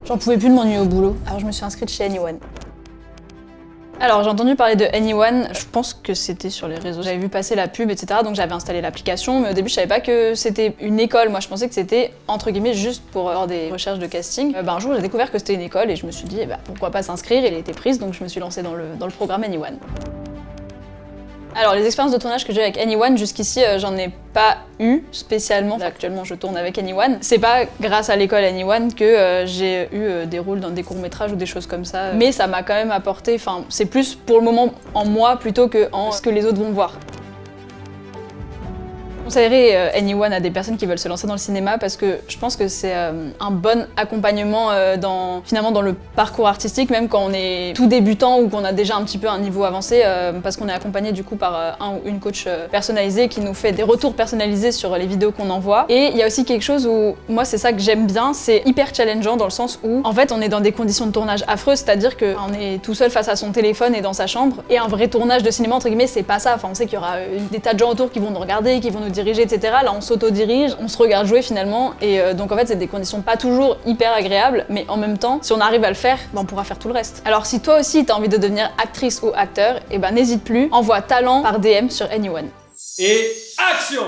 J'en pouvais plus de m'ennuyer au boulot, alors je me suis inscrite chez Anyone. Alors j'ai entendu parler de Anyone, je pense que c'était sur les réseaux. J'avais vu passer la pub, etc. Donc j'avais installé l'application, mais au début je savais pas que c'était une école. Moi je pensais que c'était entre guillemets juste pour avoir des recherches de casting. Un jour j'ai découvert que c'était une école et je me suis dit pourquoi pas s'inscrire, elle était prise donc je me suis lancée dans le programme Anyone. Alors les expériences de tournage que j'ai avec Anyone, jusqu'ici j'en ai pas eu spécialement. Là, actuellement je tourne avec Anyone. C'est pas grâce à l'école Anyone que j'ai eu des rôles dans des courts-métrages ou des choses comme ça. Mais ça m'a quand même apporté, c'est plus pour le moment en moi plutôt que en ce que les autres vont voir. Je conseillerais Anyone à des personnes qui veulent se lancer dans le cinéma parce que je pense que c'est un bon accompagnement finalement dans le parcours artistique, même quand on est tout débutant ou qu'on a déjà un petit peu un niveau avancé, parce qu'on est accompagné du coup par un ou une coach personnalisée qui nous fait des retours personnalisés sur les vidéos qu'on envoie. Et il y a aussi quelque chose où, moi c'est ça que j'aime bien, c'est hyper challengeant dans le sens où en fait on est dans des conditions de tournage affreuses, c'est-à-dire qu'on est tout seul face à son téléphone et dans sa chambre, et un vrai tournage de cinéma entre guillemets c'est pas ça, on sait qu'il y aura des tas de gens autour qui vont nous regarder, qui vont nous diriger, etc. Là on s'auto-dirige, on se regarde jouer finalement, et donc en fait c'est des conditions pas toujours hyper agréables, mais en même temps si on arrive à le faire, on pourra faire tout le reste. Alors si toi aussi t'as envie de devenir actrice ou acteur, n'hésite plus, envoie talent par DM sur Anyone. Et action!